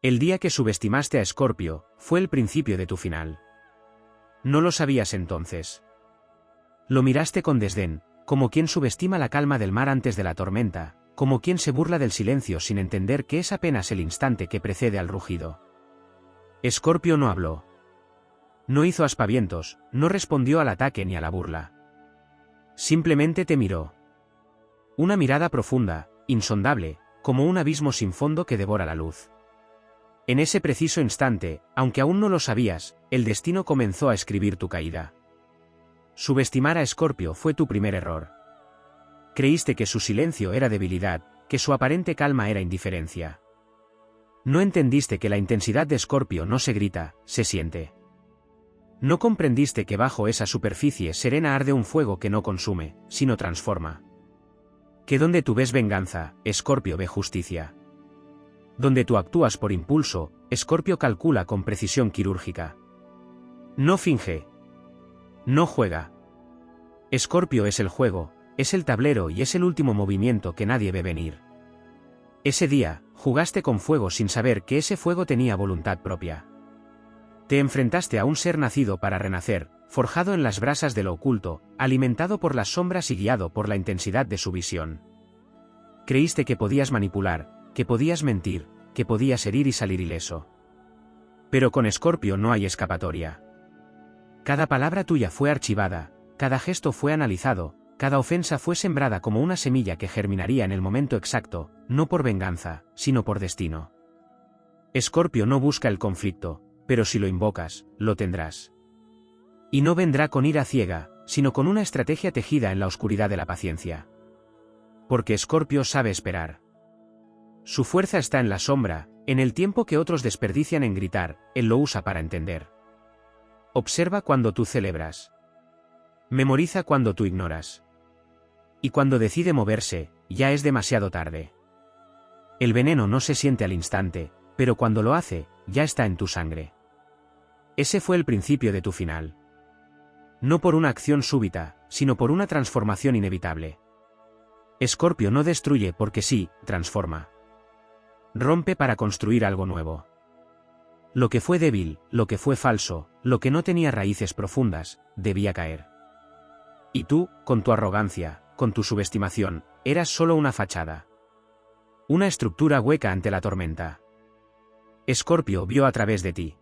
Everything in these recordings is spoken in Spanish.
El día que subestimaste a Escorpio, fue el principio de tu final. No lo sabías entonces. Lo miraste con desdén, como quien subestima la calma del mar antes de la tormenta, como quien se burla del silencio sin entender que es apenas el instante que precede al rugido. Escorpio no habló. No hizo aspavientos, no respondió al ataque ni a la burla. Simplemente te miró. Una mirada profunda, insondable, como un abismo sin fondo que devora la luz. En ese preciso instante, aunque aún no lo sabías, el destino comenzó a escribir tu caída. Subestimar a Escorpio fue tu primer error. Creíste que su silencio era debilidad, que su aparente calma era indiferencia. No entendiste que la intensidad de Escorpio no se grita, se siente. No comprendiste que bajo esa superficie serena arde un fuego que no consume, sino transforma. Que donde tú ves venganza, Escorpio ve justicia. Donde tú actúas por impulso, Escorpio calcula con precisión quirúrgica. No finge. No juega. Escorpio es el juego, es el tablero y es el último movimiento que nadie ve venir. Ese día, jugaste con fuego sin saber que ese fuego tenía voluntad propia. Te enfrentaste a un ser nacido para renacer, forjado en las brasas de lo oculto, alimentado por las sombras y guiado por la intensidad de su visión. Creíste que podías manipular, que podías mentir, que podías herir y salir ileso. Pero con Escorpio no hay escapatoria. Cada palabra tuya fue archivada, cada gesto fue analizado, cada ofensa fue sembrada como una semilla que germinaría en el momento exacto, no por venganza, sino por destino. Escorpio no busca el conflicto, pero si lo invocas, lo tendrás. Y no vendrá con ira ciega, sino con una estrategia tejida en la oscuridad de la paciencia. Porque Escorpio sabe esperar. Su fuerza está en la sombra, en el tiempo que otros desperdician en gritar, él lo usa para entender. Observa cuando tú celebras. Memoriza cuando tú ignoras. Y cuando decide moverse, ya es demasiado tarde. El veneno no se siente al instante, pero cuando lo hace, ya está en tu sangre. Ese fue el principio de tu final. No por una acción súbita, sino por una transformación inevitable. Escorpio no destruye porque sí, transforma. Rompe para construir algo nuevo. Lo que fue débil, lo que fue falso, lo que no tenía raíces profundas, debía caer. Y tú, con tu arrogancia, con tu subestimación, eras solo una fachada. Una estructura hueca ante la tormenta. Escorpio vio a través de ti.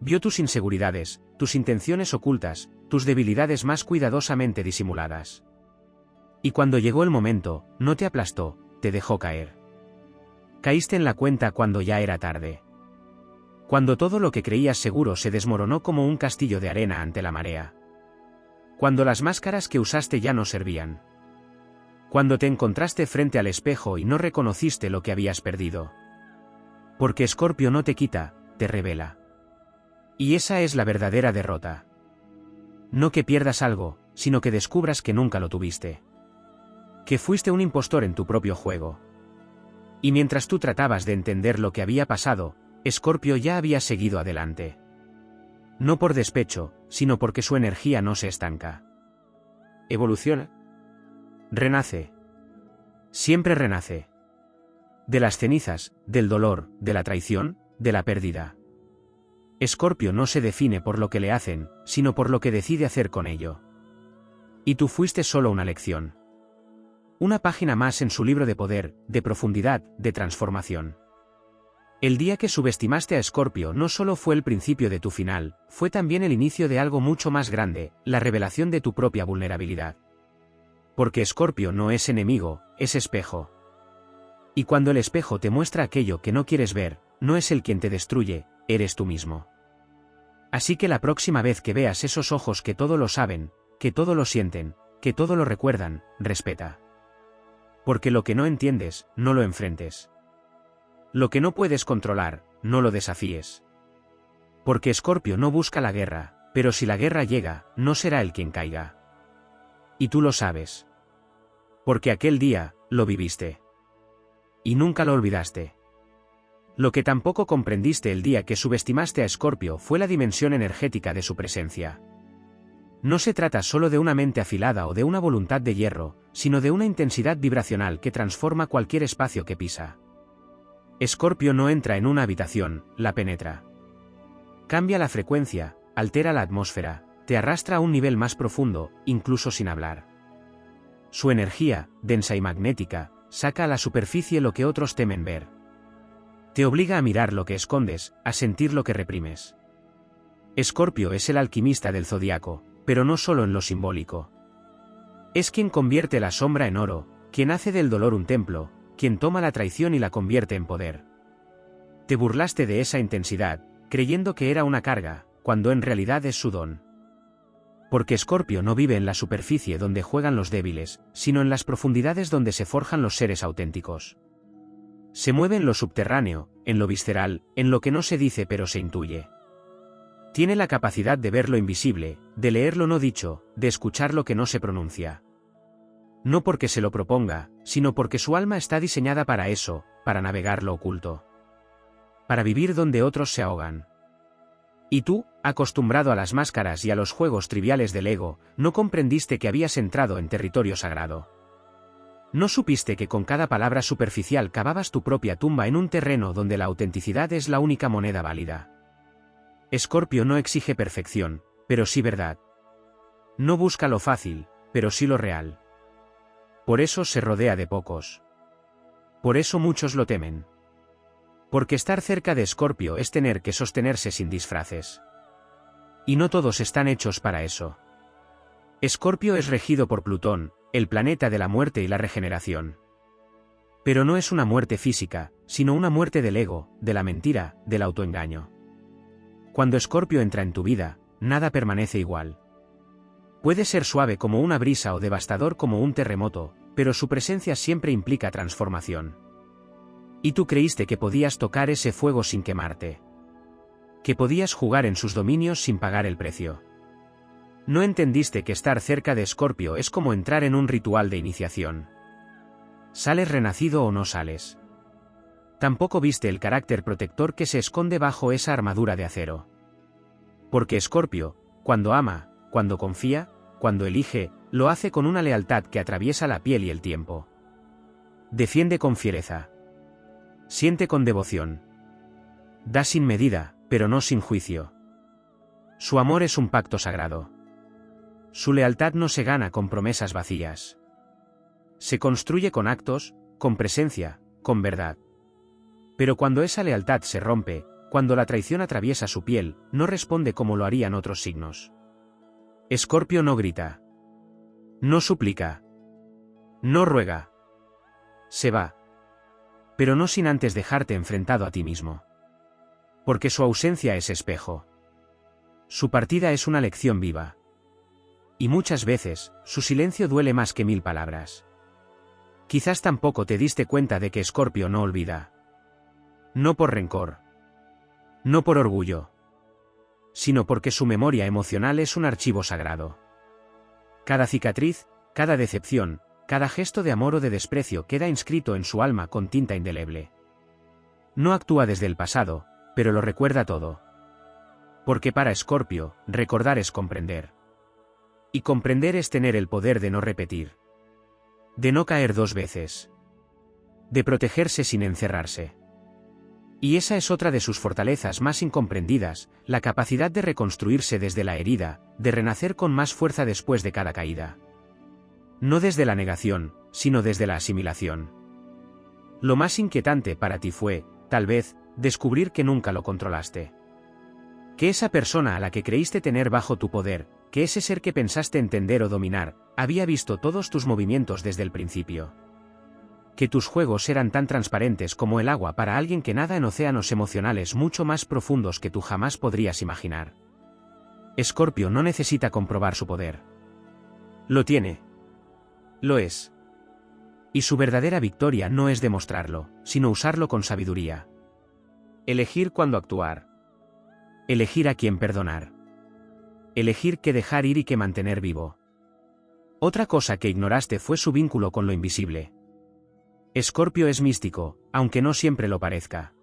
Vio tus inseguridades, tus intenciones ocultas, tus debilidades más cuidadosamente disimuladas. Y cuando llegó el momento, no te aplastó, te dejó caer. Caíste en la cuenta cuando ya era tarde. Cuando todo lo que creías seguro se desmoronó como un castillo de arena ante la marea. Cuando las máscaras que usaste ya no servían. Cuando te encontraste frente al espejo y no reconociste lo que habías perdido. Porque Escorpio no te quita, te revela. Y esa es la verdadera derrota. No que pierdas algo, sino que descubras que nunca lo tuviste. Que fuiste un impostor en tu propio juego. Y mientras tú tratabas de entender lo que había pasado, Escorpio ya había seguido adelante. No por despecho, sino porque su energía no se estanca. Evoluciona. Renace. Siempre renace. De las cenizas, del dolor, de la traición, de la pérdida. Escorpio no se define por lo que le hacen, sino por lo que decide hacer con ello. Y tú fuiste solo una lección. Una página más en su libro de poder, de profundidad, de transformación. El día que subestimaste a Escorpio no solo fue el principio de tu final, fue también el inicio de algo mucho más grande, la revelación de tu propia vulnerabilidad. Porque Escorpio no es enemigo, es espejo. Y cuando el espejo te muestra aquello que no quieres ver, no es él quien te destruye, eres tú mismo. Así que la próxima vez que veas esos ojos que todo lo saben, que todo lo sienten, que todo lo recuerdan, respeta. Porque lo que no entiendes, no lo enfrentes. Lo que no puedes controlar, no lo desafíes. Porque Escorpio no busca la guerra, pero si la guerra llega, no será él quien caiga. Y tú lo sabes. Porque aquel día, lo viviste. Y nunca lo olvidaste. Lo que tampoco comprendiste el día que subestimaste a Escorpio fue la dimensión energética de su presencia. No se trata solo de una mente afilada o de una voluntad de hierro, sino de una intensidad vibracional que transforma cualquier espacio que pisa. Escorpio no entra en una habitación, la penetra. Cambia la frecuencia, altera la atmósfera, te arrastra a un nivel más profundo, incluso sin hablar. Su energía, densa y magnética, saca a la superficie lo que otros temen ver. Te obliga a mirar lo que escondes, a sentir lo que reprimes. Escorpio es el alquimista del zodiaco, pero no solo en lo simbólico. Es quien convierte la sombra en oro, quien hace del dolor un templo, quien toma la traición y la convierte en poder. Te burlaste de esa intensidad, creyendo que era una carga, cuando en realidad es su don. Porque Escorpio no vive en la superficie donde juegan los débiles, sino en las profundidades donde se forjan los seres auténticos. Se mueve en lo subterráneo, en lo visceral, en lo que no se dice pero se intuye. Tiene la capacidad de ver lo invisible, de leer lo no dicho, de escuchar lo que no se pronuncia. No porque se lo proponga, sino porque su alma está diseñada para eso, para navegar lo oculto. Para vivir donde otros se ahogan. Y tú, acostumbrado a las máscaras y a los juegos triviales del ego, no comprendiste que habías entrado en territorio sagrado. No supiste que con cada palabra superficial cavabas tu propia tumba en un terreno donde la autenticidad es la única moneda válida. Escorpio no exige perfección, pero sí verdad. No busca lo fácil, pero sí lo real. Por eso se rodea de pocos. Por eso muchos lo temen. Porque estar cerca de Escorpio es tener que sostenerse sin disfraces. Y no todos están hechos para eso. Escorpio es regido por Plutón, el planeta de la muerte y la regeneración. Pero no es una muerte física, sino una muerte del ego, de la mentira, del autoengaño. Cuando Escorpio entra en tu vida, nada permanece igual. Puede ser suave como una brisa o devastador como un terremoto, pero su presencia siempre implica transformación. Y tú creíste que podías tocar ese fuego sin quemarte. Que podías jugar en sus dominios sin pagar el precio. No entendiste que estar cerca de Escorpio es como entrar en un ritual de iniciación. ¿Sales renacido o no sales? Tampoco viste el carácter protector que se esconde bajo esa armadura de acero. Porque Escorpio, cuando ama, cuando confía, cuando elige, lo hace con una lealtad que atraviesa la piel y el tiempo. Defiende con fiereza. Siente con devoción. Da sin medida, pero no sin juicio. Su amor es un pacto sagrado. Su lealtad no se gana con promesas vacías. Se construye con actos, con presencia, con verdad. Pero cuando esa lealtad se rompe, cuando la traición atraviesa su piel, no responde como lo harían otros signos. Escorpio no grita. No suplica. No ruega. Se va. Pero no sin antes dejarte enfrentado a ti mismo. Porque su ausencia es espejo. Su partida es una lección viva. Y muchas veces, su silencio duele más que 1000 palabras. Quizás tampoco te diste cuenta de que Escorpio no olvida. No por rencor. No por orgullo. Sino porque su memoria emocional es un archivo sagrado. Cada cicatriz, cada decepción, cada gesto de amor o de desprecio queda inscrito en su alma con tinta indeleble. No actúa desde el pasado, pero lo recuerda todo. Porque para Escorpio, recordar es comprender. Y comprender es tener el poder de no repetir. De no caer 2 veces. De protegerse sin encerrarse. Y esa es otra de sus fortalezas más incomprendidas, la capacidad de reconstruirse desde la herida, de renacer con más fuerza después de cada caída. No desde la negación, sino desde la asimilación. Lo más inquietante para ti fue, tal vez, descubrir que nunca lo controlaste. Que esa persona a la que creíste tener bajo tu poder, que ese ser que pensaste entender o dominar, había visto todos tus movimientos desde el principio. Que tus juegos eran tan transparentes como el agua para alguien que nada en océanos emocionales mucho más profundos que tú jamás podrías imaginar. Escorpio no necesita comprobar su poder. Lo tiene. Lo es. Y su verdadera victoria no es demostrarlo, sino usarlo con sabiduría. Elegir cuándo actuar. Elegir a quién perdonar. Elegir qué dejar ir y qué mantener vivo. Otra cosa que ignoraste fue su vínculo con lo invisible. Escorpio es místico, aunque no siempre lo parezca.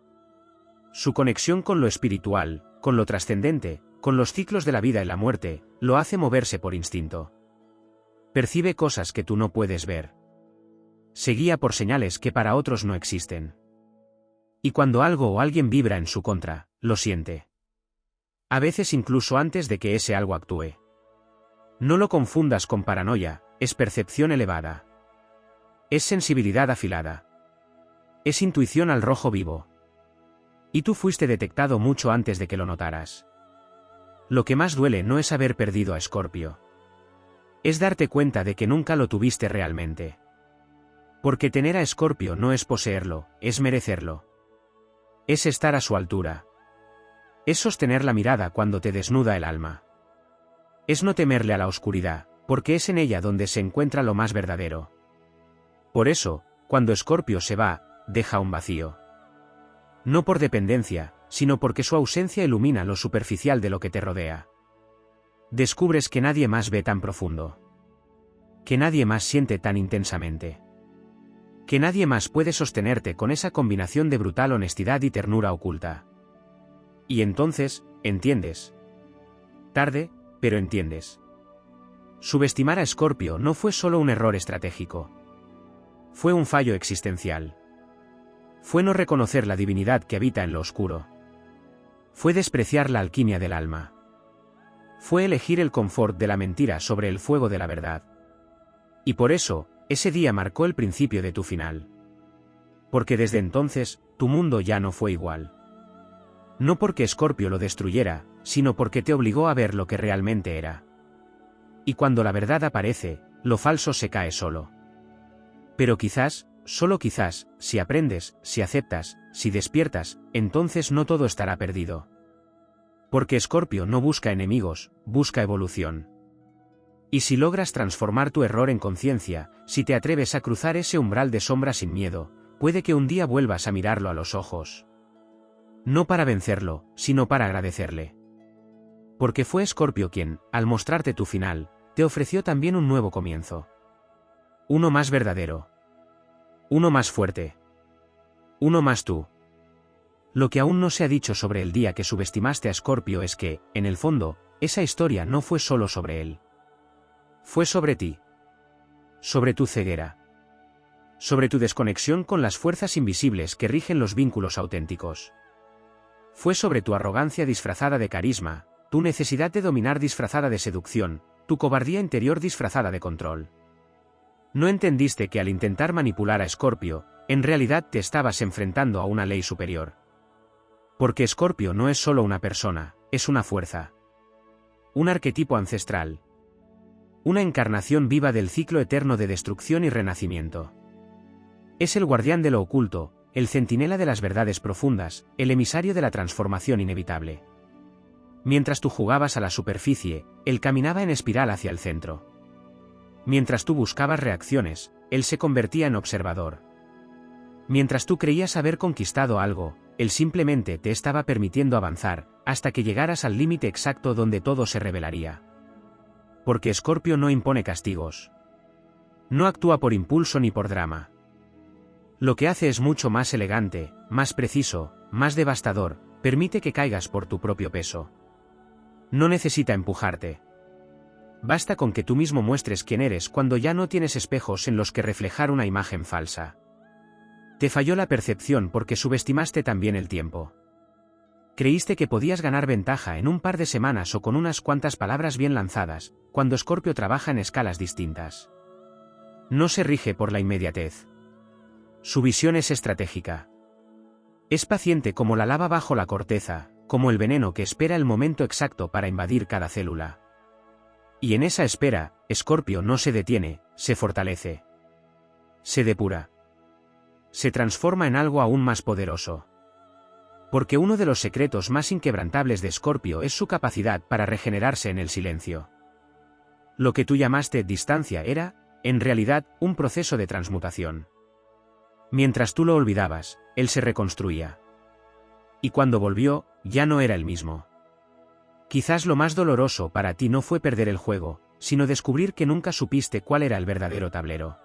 Su conexión con lo espiritual, con lo trascendente, con los ciclos de la vida y la muerte, lo hace moverse por instinto. Percibe cosas que tú no puedes ver. Se guía por señales que para otros no existen. Y cuando algo o alguien vibra en su contra, lo siente. A veces incluso antes de que ese algo actúe. No lo confundas con paranoia, es percepción elevada. Es sensibilidad afilada. Es intuición al rojo vivo. Y tú fuiste detectado mucho antes de que lo notaras. Lo que más duele no es haber perdido a Escorpio. Es darte cuenta de que nunca lo tuviste realmente. Porque tener a Escorpio no es poseerlo, es merecerlo. Es estar a su altura. Es sostener la mirada cuando te desnuda el alma. Es no temerle a la oscuridad, porque es en ella donde se encuentra lo más verdadero. Por eso, cuando Escorpio se va, deja un vacío. No por dependencia, sino porque su ausencia ilumina lo superficial de lo que te rodea. Descubres que nadie más ve tan profundo. Que nadie más siente tan intensamente. Que nadie más puede sostenerte con esa combinación de brutal honestidad y ternura oculta. Y entonces, entiendes. Tarde, pero entiendes. Subestimar a Escorpio no fue solo un error estratégico. Fue un fallo existencial. Fue no reconocer la divinidad que habita en lo oscuro. Fue despreciar la alquimia del alma. Fue elegir el confort de la mentira sobre el fuego de la verdad. Y por eso, ese día marcó el principio de tu final. Porque desde entonces, tu mundo ya no fue igual. No porque Escorpio lo destruyera, sino porque te obligó a ver lo que realmente era. Y cuando la verdad aparece, lo falso se cae solo. Pero quizás, solo quizás, si aprendes, si aceptas, si despiertas, entonces no todo estará perdido. Porque Escorpio no busca enemigos, busca evolución. Y si logras transformar tu error en conciencia, si te atreves a cruzar ese umbral de sombra sin miedo, puede que un día vuelvas a mirarlo a los ojos. No para vencerlo, sino para agradecerle. Porque fue Escorpio quien, al mostrarte tu final, te ofreció también un nuevo comienzo. Uno más verdadero. Uno más fuerte. Uno más tú. Lo que aún no se ha dicho sobre el día que subestimaste a Escorpio es que, en el fondo, esa historia no fue solo sobre él. Fue sobre ti. Sobre tu ceguera. Sobre tu desconexión con las fuerzas invisibles que rigen los vínculos auténticos. Fue sobre tu arrogancia disfrazada de carisma, tu necesidad de dominar disfrazada de seducción, tu cobardía interior disfrazada de control. No entendiste que al intentar manipular a Escorpio, en realidad te estabas enfrentando a una ley superior. Porque Escorpio no es solo una persona, es una fuerza. Un arquetipo ancestral. Una encarnación viva del ciclo eterno de destrucción y renacimiento. Es el guardián de lo oculto, el centinela de las verdades profundas, el emisario de la transformación inevitable. Mientras tú jugabas a la superficie, él caminaba en espiral hacia el centro. Mientras tú buscabas reacciones, él se convertía en observador. Mientras tú creías haber conquistado algo, él simplemente te estaba permitiendo avanzar, hasta que llegaras al límite exacto donde todo se revelaría. Porque Escorpio no impone castigos. No actúa por impulso ni por drama. Lo que hace es mucho más elegante, más preciso, más devastador, permite que caigas por tu propio peso. No necesita empujarte. Basta con que tú mismo muestres quién eres cuando ya no tienes espejos en los que reflejar una imagen falsa. Te falló la percepción porque subestimaste también el tiempo. Creíste que podías ganar ventaja en un par de semanas o con unas cuantas palabras bien lanzadas, cuando Escorpio trabaja en escalas distintas. No se rige por la inmediatez. Su visión es estratégica. Es paciente como la lava bajo la corteza, como el veneno que espera el momento exacto para invadir cada célula. Y en esa espera, Escorpio no se detiene, se fortalece. Se depura. Se transforma en algo aún más poderoso. Porque uno de los secretos más inquebrantables de Escorpio es su capacidad para regenerarse en el silencio. Lo que tú llamaste distancia era, en realidad, un proceso de transmutación. Mientras tú lo olvidabas, él se reconstruía. Y cuando volvió, ya no era el mismo. Quizás lo más doloroso para ti no fue perder el juego, sino descubrir que nunca supiste cuál era el verdadero tablero.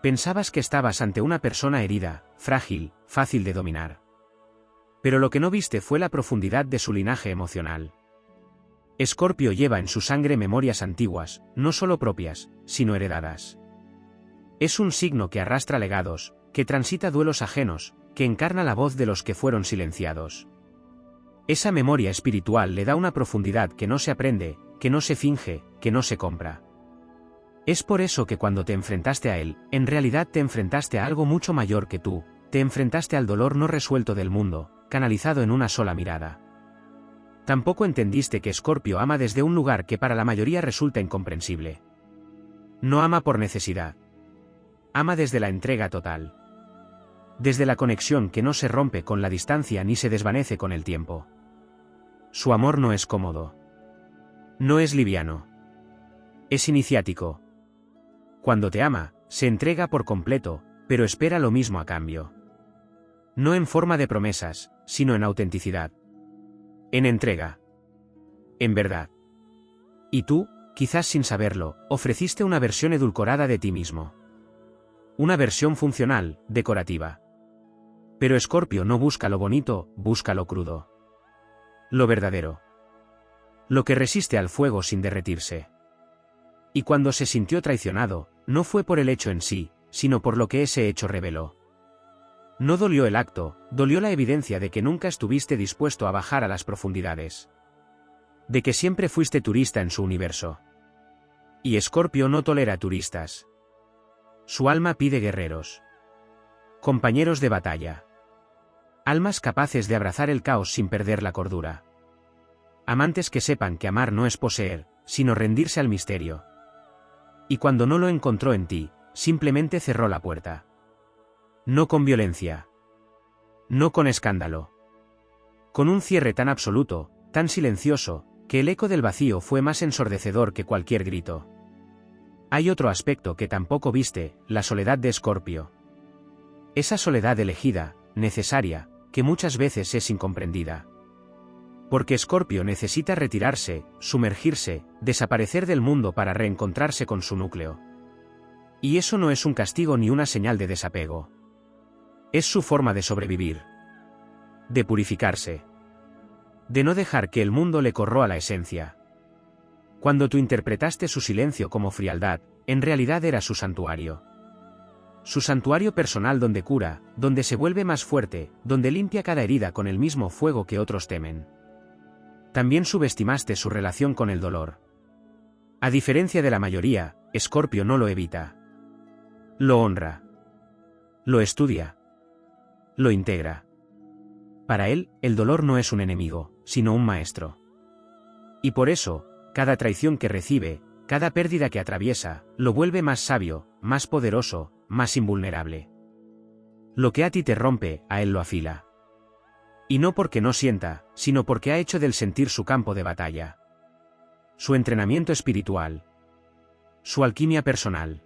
Pensabas que estabas ante una persona herida, frágil, fácil de dominar. Pero lo que no viste fue la profundidad de su linaje emocional. Escorpio lleva en su sangre memorias antiguas, no solo propias, sino heredadas. Es un signo que arrastra legados, que transita duelos ajenos, que encarna la voz de los que fueron silenciados. Esa memoria espiritual le da una profundidad que no se aprende, que no se finge, que no se compra. Es por eso que cuando te enfrentaste a él, en realidad te enfrentaste a algo mucho mayor que tú, te enfrentaste al dolor no resuelto del mundo, canalizado en una sola mirada. Tampoco entendiste que Escorpio ama desde un lugar que para la mayoría resulta incomprensible. No ama por necesidad. Ama desde la entrega total. Desde la conexión que no se rompe con la distancia ni se desvanece con el tiempo. Su amor no es cómodo. No es liviano. Es iniciático. Cuando te ama, se entrega por completo, pero espera lo mismo a cambio. No en forma de promesas, sino en autenticidad. En entrega. En verdad. Y tú, quizás sin saberlo, ofreciste una versión edulcorada de ti mismo. Una versión funcional, decorativa. Pero Escorpio no busca lo bonito, busca lo crudo. Lo verdadero. Lo que resiste al fuego sin derretirse. Y cuando se sintió traicionado, no fue por el hecho en sí, sino por lo que ese hecho reveló. No dolió el acto, dolió la evidencia de que nunca estuviste dispuesto a bajar a las profundidades. De que siempre fuiste turista en su universo. Y Escorpio no tolera turistas. Su alma pide guerreros. Compañeros de batalla. Almas capaces de abrazar el caos sin perder la cordura. Amantes que sepan que amar no es poseer, sino rendirse al misterio. Y cuando no lo encontró en ti, simplemente cerró la puerta. No con violencia. No con escándalo. Con un cierre tan absoluto, tan silencioso, que el eco del vacío fue más ensordecedor que cualquier grito. Hay otro aspecto que tampoco viste, la soledad de Escorpio. Esa soledad elegida, necesaria, que muchas veces es incomprendida. Porque Escorpio necesita retirarse, sumergirse, desaparecer del mundo para reencontrarse con su núcleo. Y eso no es un castigo ni una señal de desapego. Es su forma de sobrevivir. De purificarse. De no dejar que el mundo le corroa la esencia. Cuando tú interpretaste su silencio como frialdad, en realidad era su santuario. Su santuario personal donde cura, donde se vuelve más fuerte, donde limpia cada herida con el mismo fuego que otros temen. También subestimaste su relación con el dolor. A diferencia de la mayoría, Escorpio no lo evita. Lo honra. Lo estudia. Lo integra. Para él, el dolor no es un enemigo, sino un maestro. Y por eso, cada traición que recibe, cada pérdida que atraviesa, lo vuelve más sabio, más poderoso, más invulnerable. Lo que a ti te rompe, a él lo afila. Y no porque no sienta, sino porque ha hecho del sentir su campo de batalla. Su entrenamiento espiritual. Su alquimia personal.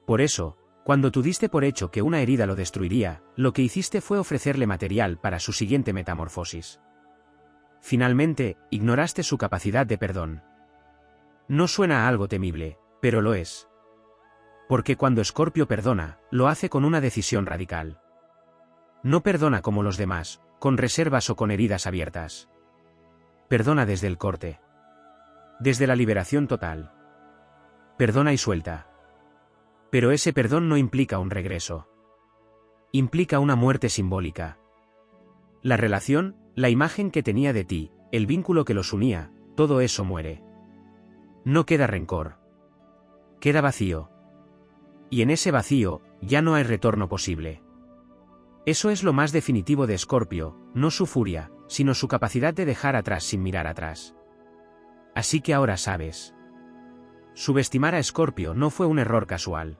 Por eso, cuando tú diste por hecho que una herida lo destruiría, lo que hiciste fue ofrecerle material para su siguiente metamorfosis. Finalmente, ignoraste su capacidad de perdón. No suena a algo temible, pero lo es. Porque cuando Escorpio perdona, lo hace con una decisión radical. No perdona como los demás, con reservas o con heridas abiertas. Perdona desde el corte. Desde la liberación total. Perdona y suelta. Pero ese perdón no implica un regreso. Implica una muerte simbólica. La relación, la imagen que tenía de ti, el vínculo que los unía, todo eso muere. No queda rencor. Queda vacío. Y en ese vacío, ya no hay retorno posible. Eso es lo más definitivo de Escorpio, no su furia, sino su capacidad de dejar atrás sin mirar atrás. Así que ahora sabes. Subestimar a Escorpio no fue un error casual.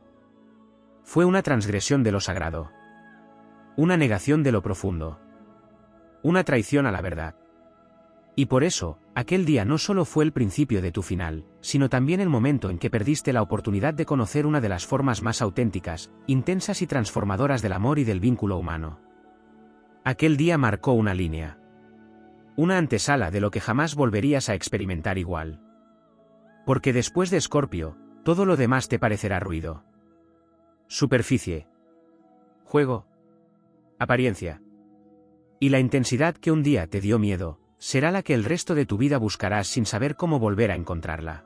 Fue una transgresión de lo sagrado. Una negación de lo profundo. Una traición a la verdad. Y por eso, aquel día no solo fue el principio de tu final, sino también el momento en que perdiste la oportunidad de conocer una de las formas más auténticas, intensas y transformadoras del amor y del vínculo humano. Aquel día marcó una línea. Una antesala de lo que jamás volverías a experimentar igual. Porque después de Escorpio, todo lo demás te parecerá ruido. Superficie. Juego. Apariencia. Y la intensidad que un día te dio miedo, será la que el resto de tu vida buscarás sin saber cómo volver a encontrarla.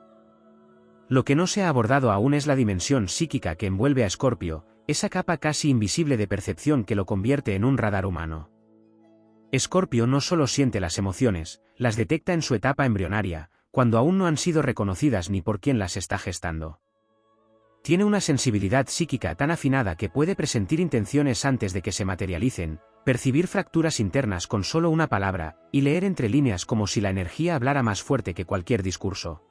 Lo que no se ha abordado aún es la dimensión psíquica que envuelve a Escorpio, esa capa casi invisible de percepción que lo convierte en un radar humano. Escorpio no solo siente las emociones, las detecta en su etapa embrionaria, cuando aún no han sido reconocidas ni por quien las está gestando. Tiene una sensibilidad psíquica tan afinada que puede presentir intenciones antes de que se materialicen, percibir fracturas internas con solo una palabra, y leer entre líneas como si la energía hablara más fuerte que cualquier discurso.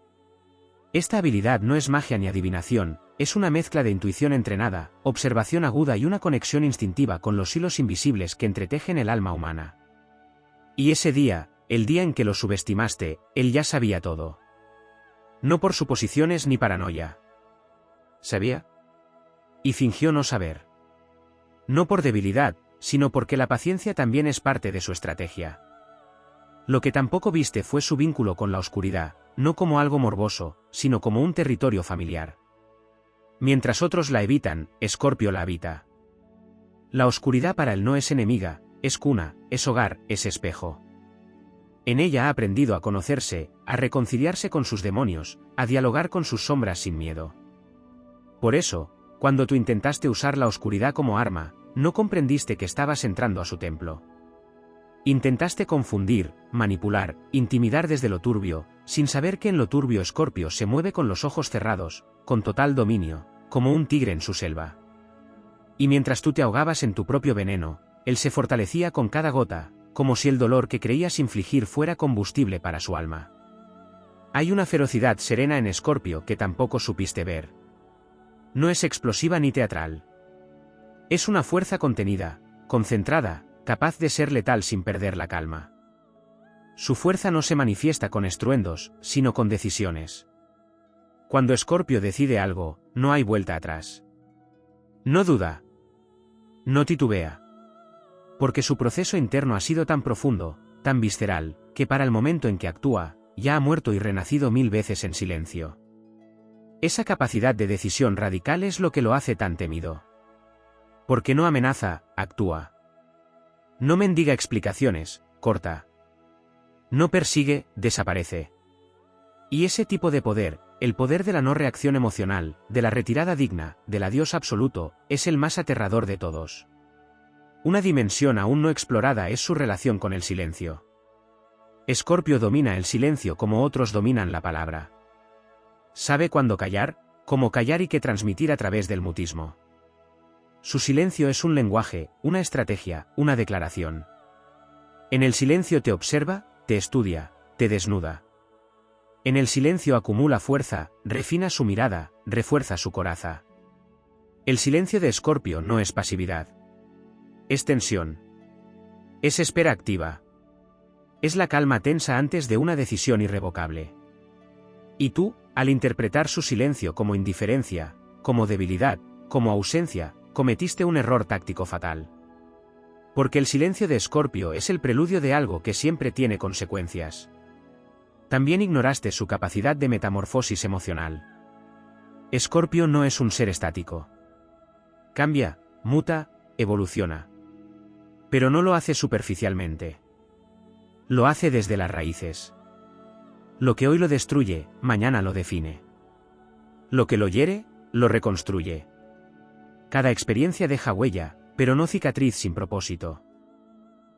Esta habilidad no es magia ni adivinación, es una mezcla de intuición entrenada, observación aguda y una conexión instintiva con los hilos invisibles que entretejen el alma humana. Y ese día, el día en que lo subestimaste, él ya sabía todo. No por suposiciones ni paranoia. ¿Sabía? Y fingió no saber. No por debilidad, sino porque la paciencia también es parte de su estrategia. Lo que tampoco viste fue su vínculo con la oscuridad, no como algo morboso, sino como un territorio familiar. Mientras otros la evitan, Escorpio la habita. La oscuridad para él no es enemiga, es cuna, es hogar, es espejo. En ella ha aprendido a conocerse, a reconciliarse con sus demonios, a dialogar con sus sombras sin miedo. Por eso, cuando tú intentaste usar la oscuridad como arma, no comprendiste que estabas entrando a su templo. Intentaste confundir, manipular, intimidar desde lo turbio, sin saber que en lo turbio Escorpio se mueve con los ojos cerrados, con total dominio, como un tigre en su selva. Y mientras tú te ahogabas en tu propio veneno, él se fortalecía con cada gota, como si el dolor que creías infligir fuera combustible para su alma. Hay una ferocidad serena en Escorpio que tampoco supiste ver. No es explosiva ni teatral. Es una fuerza contenida, concentrada, capaz de ser letal sin perder la calma. Su fuerza no se manifiesta con estruendos, sino con decisiones. Cuando Escorpio decide algo, no hay vuelta atrás. No duda. No titubea. Porque su proceso interno ha sido tan profundo, tan visceral, que para el momento en que actúa, ya ha muerto y renacido 1000 veces en silencio. Esa capacidad de decisión radical es lo que lo hace tan temido. Porque no amenaza, actúa. No mendiga explicaciones, corta. No persigue, desaparece. Y ese tipo de poder, el poder de la no reacción emocional, de la retirada digna, del adiós absoluto, es el más aterrador de todos. Una dimensión aún no explorada es su relación con el silencio. Escorpio domina el silencio como otros dominan la palabra. Sabe cuándo callar, cómo callar y qué transmitir a través del mutismo. Su silencio es un lenguaje, una estrategia, una declaración. En el silencio te observa, te estudia, te desnuda. En el silencio acumula fuerza, refina su mirada, refuerza su coraza. El silencio de Escorpio no es pasividad. Es tensión. Es espera activa. Es la calma tensa antes de una decisión irrevocable. Y tú, al interpretar su silencio como indiferencia, como debilidad, como ausencia, cometiste un error táctico fatal. Porque el silencio de Escorpio es el preludio de algo que siempre tiene consecuencias. También ignoraste su capacidad de metamorfosis emocional. Escorpio no es un ser estático. Cambia, muta, evoluciona. Pero no lo hace superficialmente. Lo hace desde las raíces. Lo que hoy lo destruye, mañana lo define. Lo que lo hiere, lo reconstruye. Cada experiencia deja huella, pero no cicatriz sin propósito.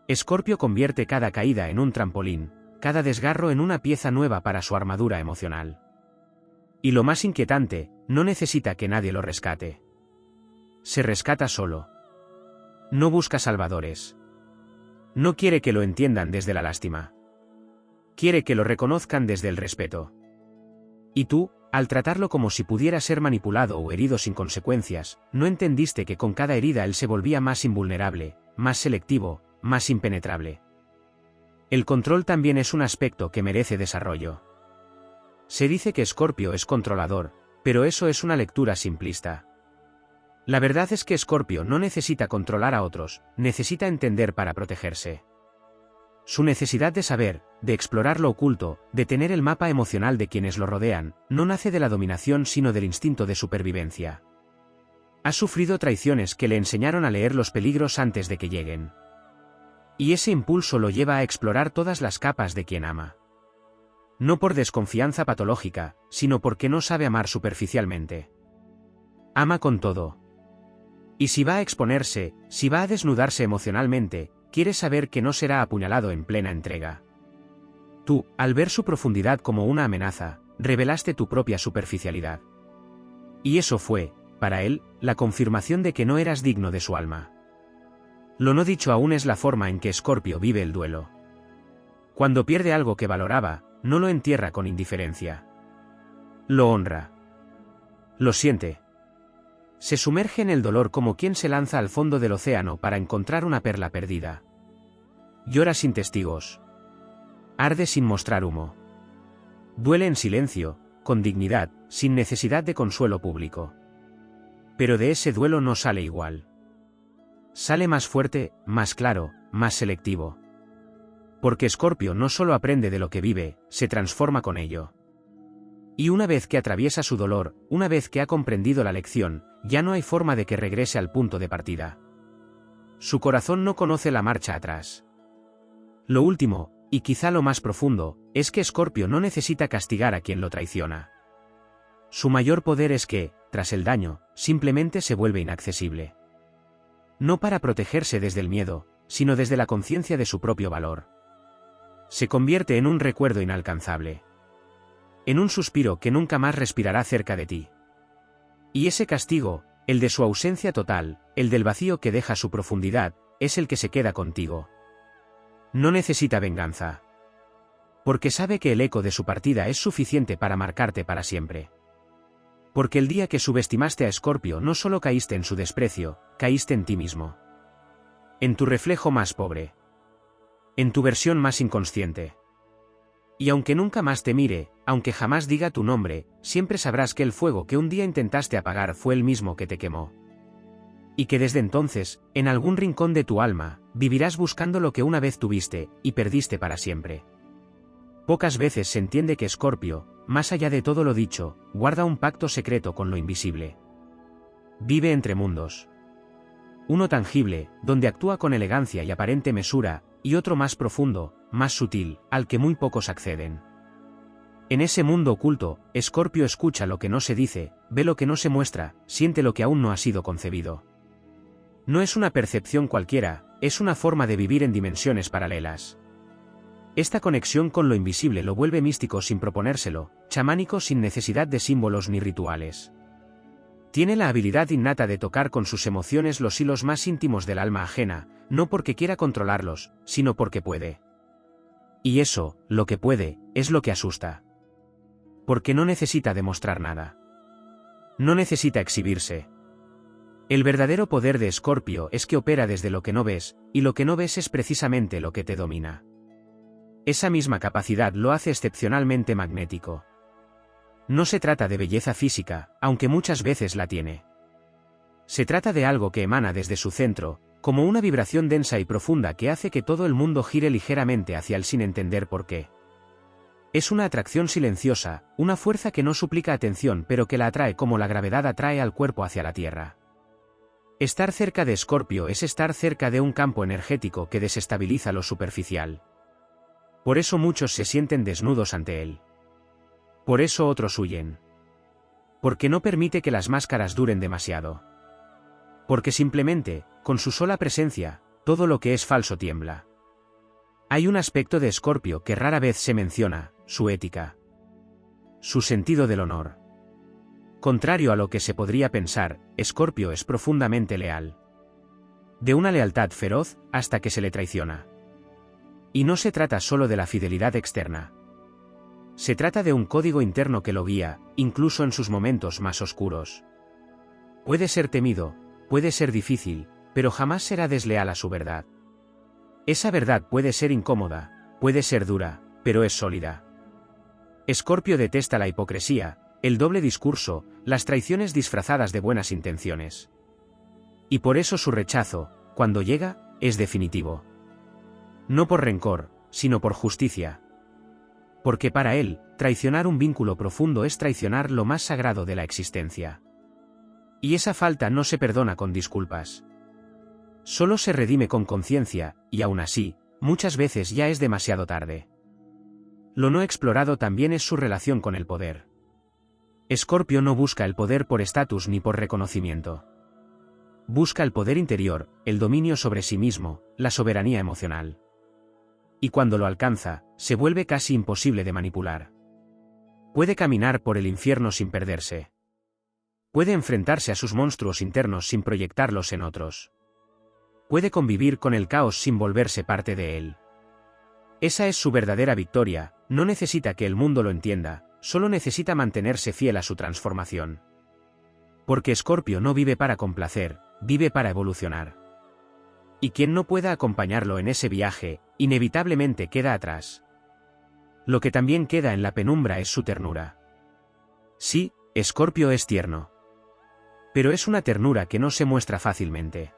Escorpio convierte cada caída en un trampolín, cada desgarro en una pieza nueva para su armadura emocional. Y lo más inquietante, no necesita que nadie lo rescate. Se rescata solo. No busca salvadores. No quiere que lo entiendan desde la lástima. Quiere que lo reconozcan desde el respeto. Y tú, al tratarlo como si pudiera ser manipulado o herido sin consecuencias, no entendiste que con cada herida él se volvía más invulnerable, más selectivo, más impenetrable. El control también es un aspecto que merece desarrollo. Se dice que Escorpio es controlador, pero eso es una lectura simplista. La verdad es que Escorpio no necesita controlar a otros, necesita entender para protegerse. Su necesidad de saber, de explorar lo oculto, de tener el mapa emocional de quienes lo rodean, no nace de la dominación sino del instinto de supervivencia. Ha sufrido traiciones que le enseñaron a leer los peligros antes de que lleguen. Y ese impulso lo lleva a explorar todas las capas de quien ama. No por desconfianza patológica, sino porque no sabe amar superficialmente. Ama con todo. Y si va a exponerse, si va a desnudarse emocionalmente, quiere saber que no será apuñalado en plena entrega. Tú, al ver su profundidad como una amenaza, revelaste tu propia superficialidad. Y eso fue, para él, la confirmación de que no eras digno de su alma. Lo no dicho aún es la forma en que Escorpio vive el duelo. Cuando pierde algo que valoraba, no lo entierra con indiferencia. Lo honra. Lo siente. Se sumerge en el dolor como quien se lanza al fondo del océano para encontrar una perla perdida. Llora sin testigos. Arde sin mostrar humo. Duele en silencio, con dignidad, sin necesidad de consuelo público. Pero de ese duelo no sale igual. Sale más fuerte, más claro, más selectivo. Porque Escorpio no solo aprende de lo que vive, se transforma con ello. Y una vez que atraviesa su dolor, una vez que ha comprendido la lección, ya no hay forma de que regrese al punto de partida. Su corazón no conoce la marcha atrás. Lo último, y quizá lo más profundo, es que Escorpio no necesita castigar a quien lo traiciona. Su mayor poder es que, tras el daño, simplemente se vuelve inaccesible. No para protegerse desde el miedo, sino desde la conciencia de su propio valor. Se convierte en un recuerdo inalcanzable. En un suspiro que nunca más respirará cerca de ti. Y ese castigo, el de su ausencia total, el del vacío que deja su profundidad, es el que se queda contigo. No necesita venganza. Porque sabe que el eco de su partida es suficiente para marcarte para siempre. Porque el día que subestimaste a Escorpio no solo caíste en su desprecio, caíste en ti mismo. En tu reflejo más pobre. En tu versión más inconsciente. Y aunque nunca más te mire, aunque jamás diga tu nombre, siempre sabrás que el fuego que un día intentaste apagar fue el mismo que te quemó. Y que desde entonces, en algún rincón de tu alma, vivirás buscando lo que una vez tuviste, y perdiste para siempre. Pocas veces se entiende que Escorpio, más allá de todo lo dicho, guarda un pacto secreto con lo invisible. Vive entre mundos. Uno tangible, donde actúa con elegancia y aparente mesura, y otro más profundo, más sutil, al que muy pocos acceden. En ese mundo oculto, Escorpio escucha lo que no se dice, ve lo que no se muestra, siente lo que aún no ha sido concebido. No es una percepción cualquiera, es una forma de vivir en dimensiones paralelas. Esta conexión con lo invisible lo vuelve místico sin proponérselo, chamánico sin necesidad de símbolos ni rituales. Tiene la habilidad innata de tocar con sus emociones los hilos más íntimos del alma ajena, no porque quiera controlarlos, sino porque puede. Y eso, lo que puede, es lo que asusta. Porque no necesita demostrar nada. No necesita exhibirse. El verdadero poder de Escorpio es que opera desde lo que no ves, y lo que no ves es precisamente lo que te domina. Esa misma capacidad lo hace excepcionalmente magnético. No se trata de belleza física, aunque muchas veces la tiene. Se trata de algo que emana desde su centro, como una vibración densa y profunda que hace que todo el mundo gire ligeramente hacia él sin entender por qué. Es una atracción silenciosa, una fuerza que no suplica atención pero que la atrae como la gravedad atrae al cuerpo hacia la Tierra. Estar cerca de Escorpio es estar cerca de un campo energético que desestabiliza lo superficial. Por eso muchos se sienten desnudos ante él. Por eso otros huyen. Porque no permite que las máscaras duren demasiado. Porque simplemente, con su sola presencia, todo lo que es falso tiembla. Hay un aspecto de Escorpio que rara vez se menciona, su ética. Su sentido del honor. Contrario a lo que se podría pensar, Escorpio es profundamente leal. De una lealtad feroz, hasta que se le traiciona. Y no se trata solo de la fidelidad externa. Se trata de un código interno que lo guía, incluso en sus momentos más oscuros. Puede ser temido, puede ser difícil, pero jamás será desleal a su verdad. Esa verdad puede ser incómoda, puede ser dura, pero es sólida. Escorpio detesta la hipocresía, el doble discurso, las traiciones disfrazadas de buenas intenciones. Y por eso su rechazo, cuando llega, es definitivo. No por rencor, sino por justicia. Porque para él, traicionar un vínculo profundo es traicionar lo más sagrado de la existencia. Y esa falta no se perdona con disculpas. Solo se redime con conciencia, y aún así, muchas veces ya es demasiado tarde. Lo no explorado también es su relación con el poder. Escorpio no busca el poder por estatus ni por reconocimiento. busca el poder interior, el dominio sobre sí mismo, la soberanía emocional. Y cuando lo alcanza, se vuelve casi imposible de manipular. Puede caminar por el infierno sin perderse. Puede enfrentarse a sus monstruos internos sin proyectarlos en otros. Puede convivir con el caos sin volverse parte de él. Esa es su verdadera victoria, no necesita que el mundo lo entienda, solo necesita mantenerse fiel a su transformación. Porque Escorpio no vive para complacer, vive para evolucionar. Y quien no pueda acompañarlo en ese viaje, inevitablemente queda atrás. Lo que también queda en la penumbra es su ternura. Sí, Escorpio es tierno. Pero es una ternura que no se muestra fácilmente.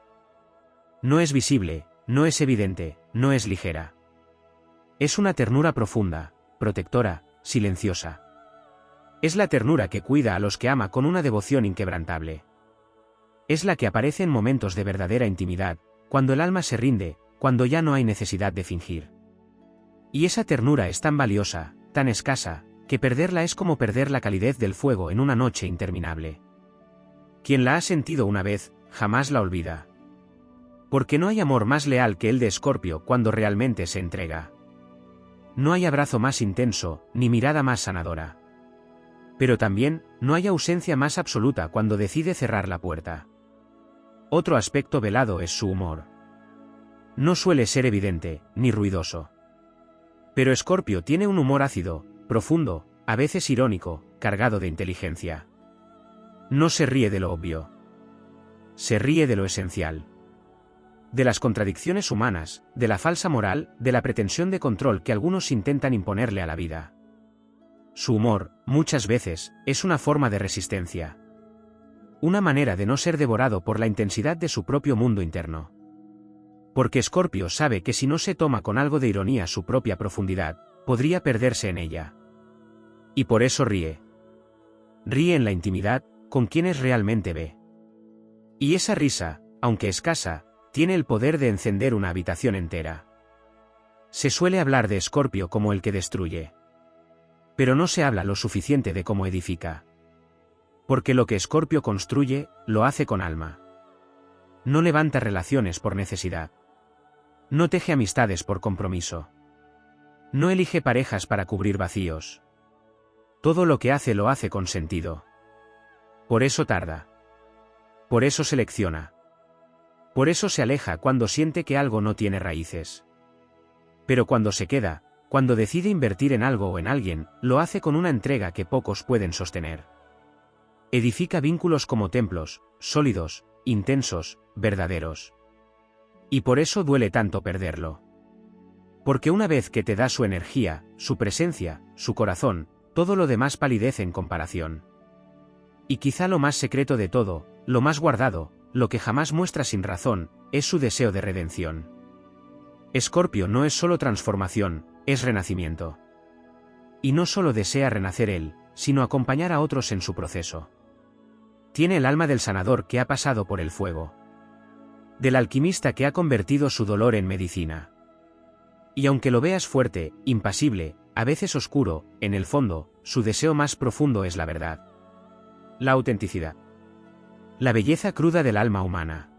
No es visible, no es evidente, no es ligera. Es una ternura profunda, protectora, silenciosa. Es la ternura que cuida a los que ama con una devoción inquebrantable. Es la que aparece en momentos de verdadera intimidad, cuando el alma se rinde, cuando ya no hay necesidad de fingir. Y esa ternura es tan valiosa, tan escasa, que perderla es como perder la calidez del fuego en una noche interminable. Quien la ha sentido una vez, jamás la olvida. Porque no hay amor más leal que el de Escorpio cuando realmente se entrega. No hay abrazo más intenso, ni mirada más sanadora. Pero también, no hay ausencia más absoluta cuando decide cerrar la puerta. Otro aspecto velado es su humor. No suele ser evidente, ni ruidoso. Pero Escorpio tiene un humor ácido, profundo, a veces irónico, cargado de inteligencia. No se ríe de lo obvio. Se ríe de lo esencial. De las contradicciones humanas, de la falsa moral, de la pretensión de control que algunos intentan imponerle a la vida. Su humor, muchas veces, es una forma de resistencia. Una manera de no ser devorado por la intensidad de su propio mundo interno. Porque Escorpio sabe que si no se toma con algo de ironía su propia profundidad, podría perderse en ella. Y por eso ríe. Ríe en la intimidad, con quienes realmente ve. Y esa risa, aunque escasa, tiene el poder de encender una habitación entera. Se suele hablar de Escorpio como el que destruye. Pero no se habla lo suficiente de cómo edifica. Porque lo que Escorpio construye, lo hace con alma. No levanta relaciones por necesidad. No teje amistades por compromiso. No elige parejas para cubrir vacíos. Todo lo que hace lo hace con sentido. Por eso tarda. Por eso selecciona. Por eso se aleja cuando siente que algo no tiene raíces. Pero cuando se queda, cuando decide invertir en algo o en alguien, lo hace con una entrega que pocos pueden sostener. Edifica vínculos como templos, sólidos, intensos, verdaderos. Y por eso duele tanto perderlo. Porque una vez que te da su energía, su presencia, su corazón, todo lo demás palidece en comparación. Y quizá lo más secreto de todo, lo más guardado, lo que jamás muestra sin razón, es su deseo de redención. Escorpio no es solo transformación, es renacimiento. Y no solo desea renacer él, sino acompañar a otros en su proceso. Tiene el alma del sanador que ha pasado por el fuego. Del alquimista que ha convertido su dolor en medicina. Y aunque lo veas fuerte, impasible, a veces oscuro, en el fondo, su deseo más profundo es la verdad. La autenticidad. La belleza cruda del alma humana.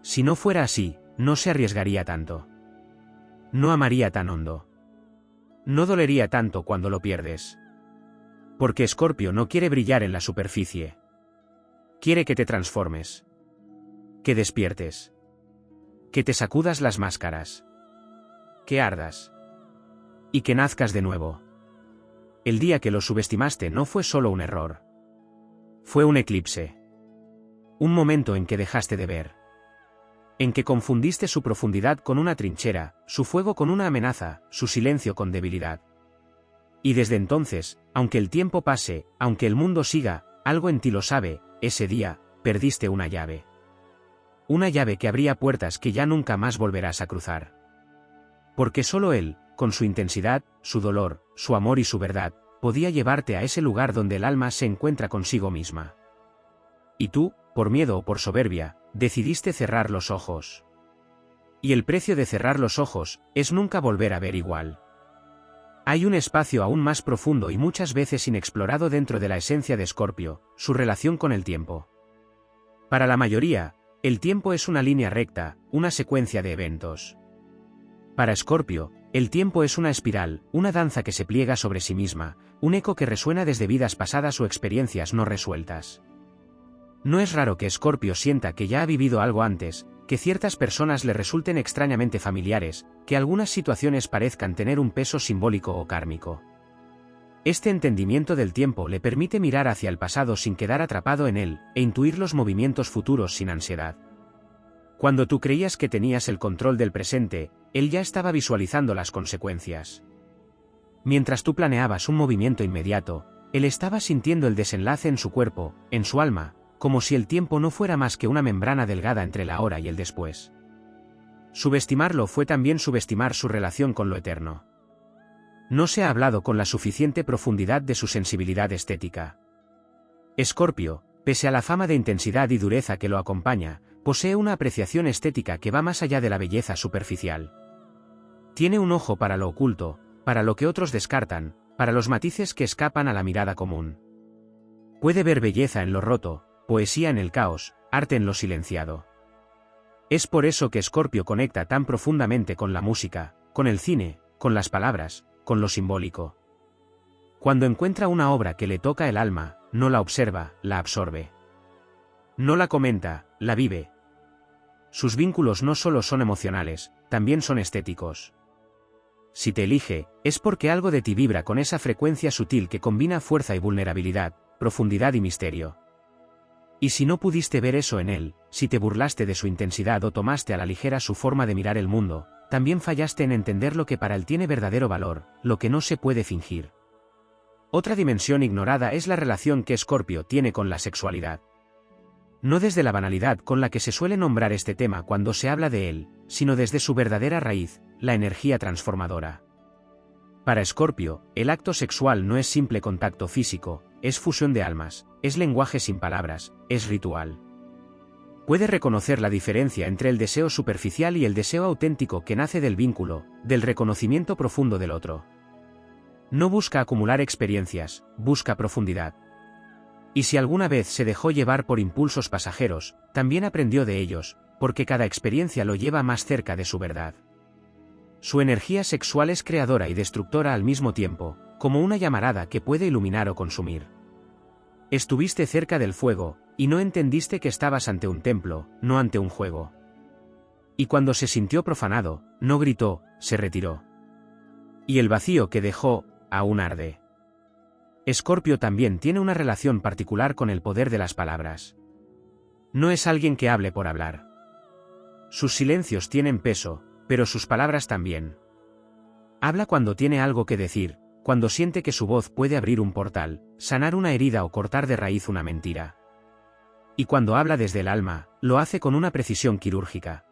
Si no fuera así, no se arriesgaría tanto. No amaría tan hondo. No dolería tanto cuando lo pierdes. Porque Escorpio no quiere brillar en la superficie. Quiere que te transformes. Que despiertes. Que te sacudas las máscaras. Que ardas. Y que nazcas de nuevo. El día que lo subestimaste no fue solo un error. Fue un eclipse. Un momento en que dejaste de ver. En que confundiste su profundidad con una trinchera, su fuego con una amenaza, su silencio con debilidad. Y desde entonces, aunque el tiempo pase, aunque el mundo siga, algo en ti lo sabe, ese día, perdiste una llave. Una llave que abría puertas que ya nunca más volverás a cruzar. Porque solo él, con su intensidad, su dolor, su amor y su verdad, podía llevarte a ese lugar donde el alma se encuentra consigo misma. Y tú, por miedo o por soberbia, decidiste cerrar los ojos. Y el precio de cerrar los ojos, es nunca volver a ver igual. Hay un espacio aún más profundo y muchas veces inexplorado dentro de la esencia de Escorpio, su relación con el tiempo. Para la mayoría, El tiempo es una línea recta, una secuencia de eventos. Para Escorpio, el tiempo es una espiral, una danza que se pliega sobre sí misma, un eco que resuena desde vidas pasadas o experiencias no resueltas. No es raro que Escorpio sienta que ya ha vivido algo antes, que ciertas personas le resulten extrañamente familiares, que algunas situaciones parezcan tener un peso simbólico o kármico. Este entendimiento del tiempo le permite mirar hacia el pasado sin quedar atrapado en él, e intuir los movimientos futuros sin ansiedad. Cuando tú creías que tenías el control del presente, él ya estaba visualizando las consecuencias. Mientras tú planeabas un movimiento inmediato, él estaba sintiendo el desenlace en su cuerpo, en su alma, como si el tiempo no fuera más que una membrana delgada entre la ahora y el después. Subestimarlo fue también subestimar su relación con lo eterno. No se ha hablado con la suficiente profundidad de su sensibilidad estética. Escorpio, pese a la fama de intensidad y dureza que lo acompaña, posee una apreciación estética que va más allá de la belleza superficial. Tiene un ojo para lo oculto, para lo que otros descartan, para los matices que escapan a la mirada común. Puede ver belleza en lo roto, poesía en el caos, arte en lo silenciado. Es por eso que Escorpio conecta tan profundamente con la música, con el cine, con las palabras, con lo simbólico. Cuando encuentra una obra que le toca el alma, no la observa, la absorbe. No la comenta, la vive. Sus vínculos no solo son emocionales, también son estéticos. Si te elige, es porque algo de ti vibra con esa frecuencia sutil que combina fuerza y vulnerabilidad, profundidad y misterio. Y si no pudiste ver eso en él, si te burlaste de su intensidad o tomaste a la ligera su forma de mirar el mundo, también fallaste en entender lo que para él tiene verdadero valor, lo que no se puede fingir. Otra dimensión ignorada es la relación que Escorpio tiene con la sexualidad. No desde la banalidad con la que se suele nombrar este tema cuando se habla de él, sino desde su verdadera raíz, la energía transformadora. Para Escorpio, el acto sexual no es simple contacto físico, es fusión de almas, es lenguaje sin palabras, es ritual. Puede reconocer la diferencia entre el deseo superficial y el deseo auténtico que nace del vínculo, del reconocimiento profundo del otro. No busca acumular experiencias, busca profundidad. Y si alguna vez se dejó llevar por impulsos pasajeros, también aprendió de ellos, porque cada experiencia lo lleva más cerca de su verdad. Su energía sexual es creadora y destructora al mismo tiempo, como una llamarada que puede iluminar o consumir. Estuviste cerca del fuego, y no entendiste que estabas ante un templo, no ante un juego. Y cuando se sintió profanado, no gritó, se retiró. Y el vacío que dejó, aún arde. Escorpio también tiene una relación particular con el poder de las palabras. No es alguien que hable por hablar. Sus silencios tienen peso, pero sus palabras también. Habla cuando tiene algo que decir, cuando siente que su voz puede abrir un portal, sanar una herida o cortar de raíz una mentira. Y cuando habla desde el alma, lo hace con una precisión quirúrgica.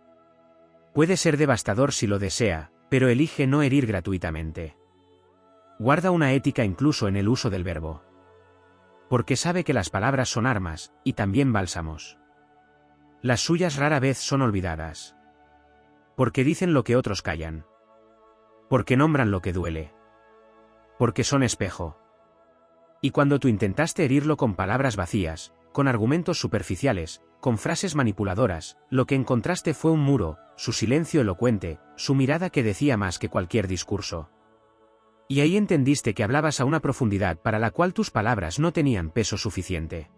Puede ser devastador si lo desea, pero elige no herir gratuitamente. Guarda una ética incluso en el uso del verbo. Porque sabe que las palabras son armas, y también bálsamos. Las suyas rara vez son olvidadas. Porque dicen lo que otros callan. Porque nombran lo que duele. Porque son espejo. Y cuando tú intentaste herirlo con palabras vacías, con argumentos superficiales, con frases manipuladoras, lo que encontraste fue un muro, su silencio elocuente, su mirada que decía más que cualquier discurso. Y ahí entendiste que hablabas a una profundidad para la cual tus palabras no tenían peso suficiente.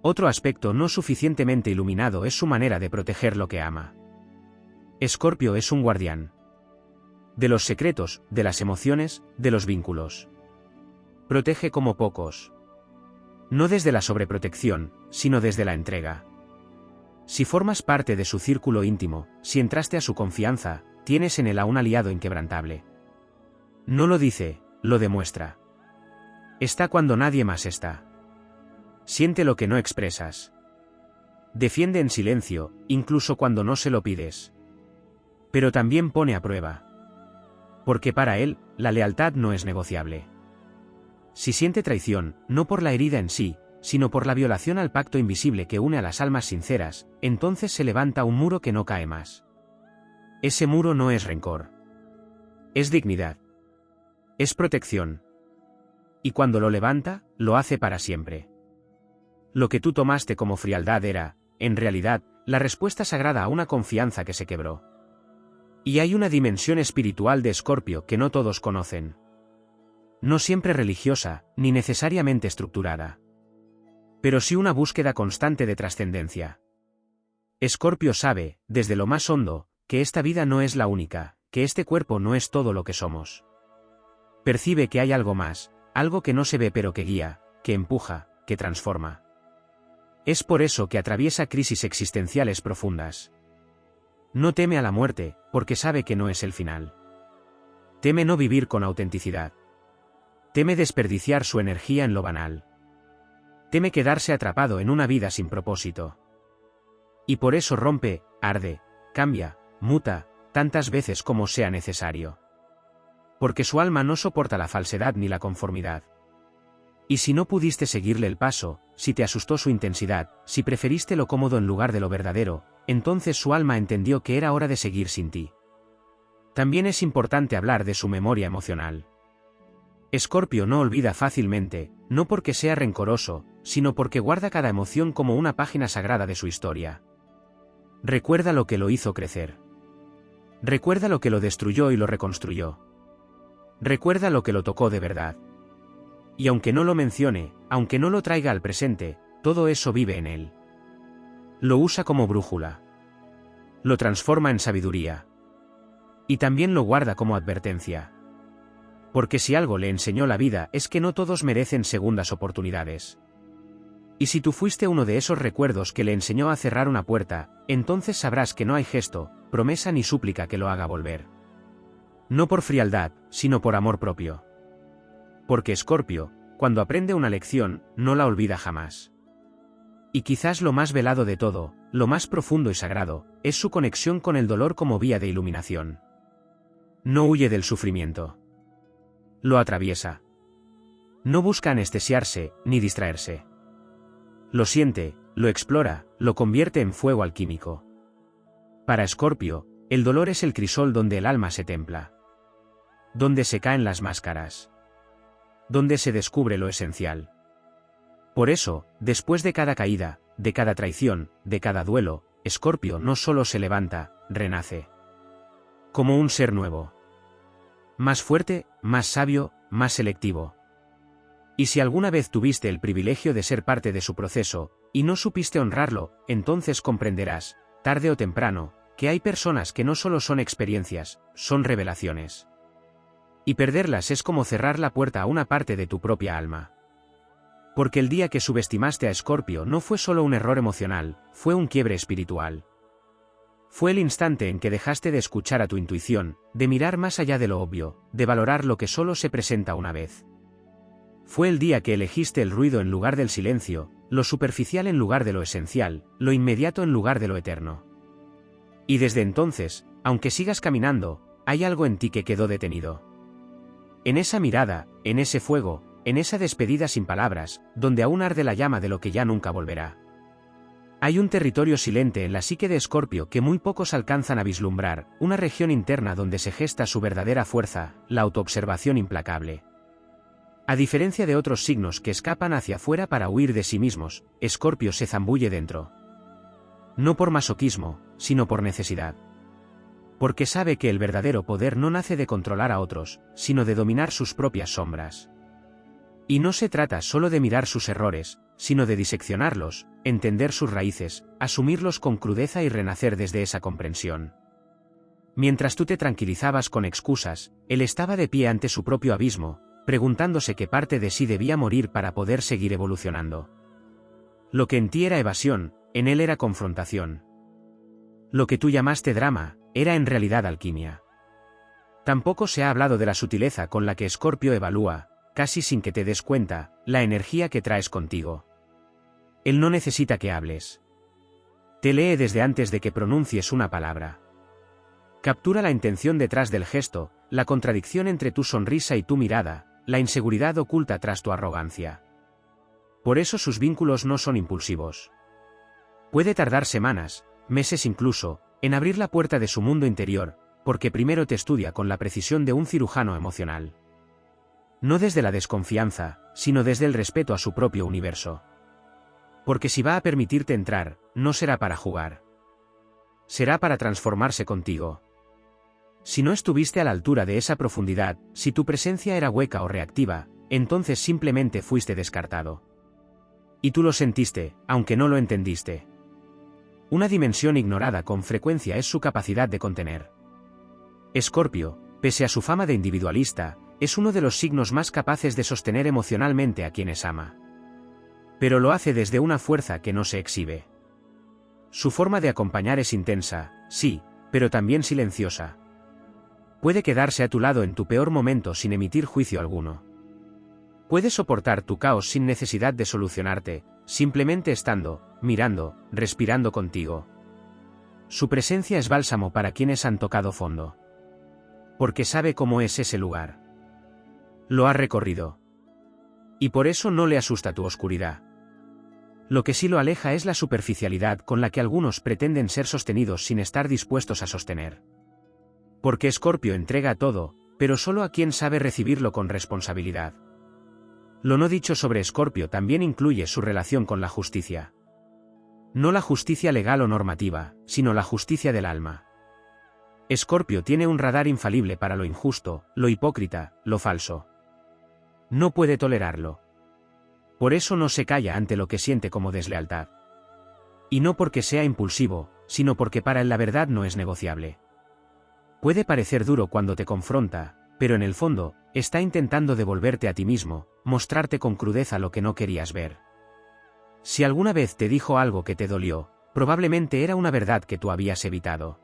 Otro aspecto no suficientemente iluminado es su manera de proteger lo que ama. Escorpio es un guardián. De los secretos, de las emociones, de los vínculos. Protege como pocos. No desde la sobreprotección, sino desde la entrega. Si formas parte de su círculo íntimo, si entraste a su confianza, tienes en él a un aliado inquebrantable. No lo dice, lo demuestra. Está cuando nadie más está. Siente lo que no expresas. Defiende en silencio, incluso cuando no se lo pides. Pero también pone a prueba. Porque para él, la lealtad no es negociable. Si siente traición, no por la herida en sí, sino por la violación al pacto invisible que une a las almas sinceras, entonces se levanta un muro que no cae más. Ese muro no es rencor. Es dignidad. Es protección. Y cuando lo levanta, lo hace para siempre. Lo que tú tomaste como frialdad era, en realidad, la respuesta sagrada a una confianza que se quebró. Y hay una dimensión espiritual de Escorpio que no todos conocen. No siempre religiosa, ni necesariamente estructurada. Pero sí una búsqueda constante de trascendencia. Escorpio sabe, desde lo más hondo, que esta vida no es la única, que este cuerpo no es todo lo que somos. Percibe que hay algo más, algo que no se ve pero que guía, que empuja, que transforma. Es por eso que atraviesa crisis existenciales profundas. No teme a la muerte, porque sabe que no es el final. Teme no vivir con autenticidad. Teme desperdiciar su energía en lo banal. Teme quedarse atrapado en una vida sin propósito. Y por eso rompe, arde, cambia, muta, tantas veces como sea necesario. Porque su alma no soporta la falsedad ni la conformidad. Y si no pudiste seguirle el paso, si te asustó su intensidad, si preferiste lo cómodo en lugar de lo verdadero, entonces su alma entendió que era hora de seguir sin ti. También es importante hablar de su memoria emocional. Escorpio no olvida fácilmente, no porque sea rencoroso, sino porque guarda cada emoción como una página sagrada de su historia. Recuerda lo que lo hizo crecer. Recuerda lo que lo destruyó y lo reconstruyó. Recuerda lo que lo tocó de verdad. Y aunque no lo mencione, aunque no lo traiga al presente, todo eso vive en él. Lo usa como brújula. Lo transforma en sabiduría. Y también lo guarda como advertencia. Porque si algo le enseñó la vida es que no todos merecen segundas oportunidades. Y si tú fuiste uno de esos recuerdos que le enseñó a cerrar una puerta, entonces sabrás que no hay gesto, promesa ni súplica que lo haga volver. No por frialdad, sino por amor propio. Porque Escorpio, cuando aprende una lección, no la olvida jamás. Y quizás lo más velado de todo, lo más profundo y sagrado, es su conexión con el dolor como vía de iluminación. No huye del sufrimiento. Lo atraviesa. No busca anestesiarse, ni distraerse. Lo siente, lo explora, lo convierte en fuego alquímico. Para Escorpio, el dolor es el crisol donde el alma se templa. Donde se caen las máscaras. Donde se descubre lo esencial. Por eso, después de cada caída, de cada traición, de cada duelo, Escorpio no solo se levanta, renace. Como un ser nuevo. Más fuerte, más sabio, más selectivo. Y si alguna vez tuviste el privilegio de ser parte de su proceso, y no supiste honrarlo, entonces comprenderás, tarde o temprano, que hay personas que no solo son experiencias, son revelaciones. Y perderlas es como cerrar la puerta a una parte de tu propia alma. Porque el día que subestimaste a Escorpio no fue solo un error emocional, fue un quiebre espiritual. Fue el instante en que dejaste de escuchar a tu intuición, de mirar más allá de lo obvio, de valorar lo que solo se presenta una vez. Fue el día que elegiste el ruido en lugar del silencio, lo superficial en lugar de lo esencial, lo inmediato en lugar de lo eterno. Y desde entonces, aunque sigas caminando, hay algo en ti que quedó detenido. En esa mirada, en ese fuego, en esa despedida sin palabras, donde aún arde la llama de lo que ya nunca volverá. Hay un territorio silente en la psique de Escorpio que muy pocos alcanzan a vislumbrar, una región interna donde se gesta su verdadera fuerza, la autoobservación implacable. A diferencia de otros signos que escapan hacia afuera para huir de sí mismos, Escorpio se zambulle dentro. No por masoquismo, sino por necesidad. Porque sabe que el verdadero poder no nace de controlar a otros, sino de dominar sus propias sombras. Y no se trata solo de mirar sus errores, sino de diseccionarlos, entender sus raíces, asumirlos con crudeza y renacer desde esa comprensión. Mientras tú te tranquilizabas con excusas, él estaba de pie ante su propio abismo, preguntándose qué parte de sí debía morir para poder seguir evolucionando. Lo que en ti era evasión, en él era confrontación. Lo que tú llamaste drama, era en realidad alquimia. Tampoco se ha hablado de la sutileza con la que Escorpio evalúa, casi sin que te des cuenta, la energía que traes contigo. Él no necesita que hables. Te lee desde antes de que pronuncies una palabra. Captura la intención detrás del gesto, la contradicción entre tu sonrisa y tu mirada, la inseguridad oculta tras tu arrogancia. Por eso sus vínculos no son impulsivos. Puede tardar semanas, meses incluso, en abrir la puerta de su mundo interior, porque primero te estudia con la precisión de un cirujano emocional. No desde la desconfianza, sino desde el respeto a su propio universo. Porque si va a permitirte entrar, no será para jugar. será para transformarse contigo. Si no estuviste a la altura de esa profundidad, si tu presencia era hueca o reactiva, entonces simplemente fuiste descartado. Y tú lo sentiste, aunque no lo entendiste. Una dimensión ignorada con frecuencia es su capacidad de contener. Escorpio, pese a su fama de individualista, es uno de los signos más capaces de sostener emocionalmente a quienes ama. Pero lo hace desde una fuerza que no se exhibe. Su forma de acompañar es intensa, sí, pero también silenciosa. Puede quedarse a tu lado en tu peor momento sin emitir juicio alguno. Puede soportar tu caos sin necesidad de solucionarte, simplemente estando, mirando, respirando contigo. Su presencia es bálsamo para quienes han tocado fondo. Porque sabe cómo es ese lugar. Lo ha recorrido. Y por eso no le asusta tu oscuridad. Lo que sí lo aleja es la superficialidad con la que algunos pretenden ser sostenidos sin estar dispuestos a sostener. Porque Escorpio entrega todo, pero solo a quien sabe recibirlo con responsabilidad. Lo no dicho sobre Escorpio también incluye su relación con la justicia. No la justicia legal o normativa, sino la justicia del alma. Escorpio tiene un radar infalible para lo injusto, lo hipócrita, lo falso. No puede tolerarlo. Por eso no se calla ante lo que siente como deslealtad. Y no porque sea impulsivo, sino porque para él la verdad no es negociable. Puede parecer duro cuando te confronta, pero en el fondo, está intentando devolverte a ti mismo, mostrarte con crudeza lo que no querías ver. Si alguna vez te dijo algo que te dolió, probablemente era una verdad que tú habías evitado.